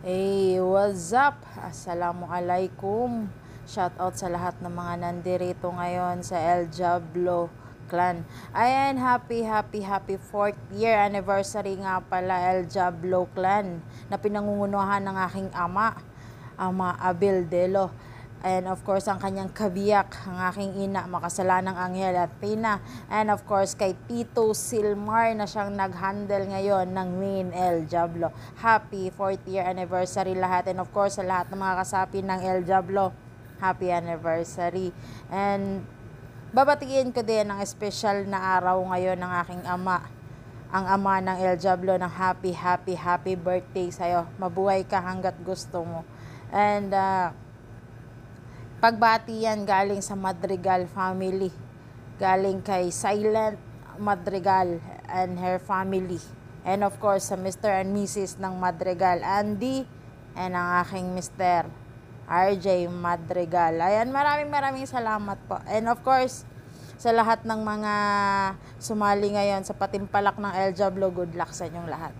Hey, what's up? Assalamualaikum. Shout out sa lahat ng mga nandirito ngayon sa El Diablo Clan. Ayan, happy 4th year anniversary nga pala El Diablo Clan na pinangungunahan ng aking Ama Abel Delo. And of course, ang kanyang kabiyak, ang aking ina, makasalanang Anghel at Pina. And of course, kay Tito Silmar na siyang nag-handle ngayon ng main El Diablo. Happy 4th year anniversary lahat. And of course, sa lahat ng mga kasapi ng El Diablo, happy anniversary. And babatiin ko din ang special na araw ngayon ng aking ama, ang ama ng El Diablo, ng happy birthday sa'yo. Mabuhay ka hanggat gusto mo. And pagbati yan galing sa Madrigal family. Galing kay Silent Madrigal and her family. And of course, sa Mr. and Mrs. ng Madrigal, Andy, and ang aking Mr. RJ Madrigal. Ayan, maraming salamat po. And of course, sa lahat ng mga sumali ngayon sa patimpalak ng El Diablo, good luck sa inyong lahat.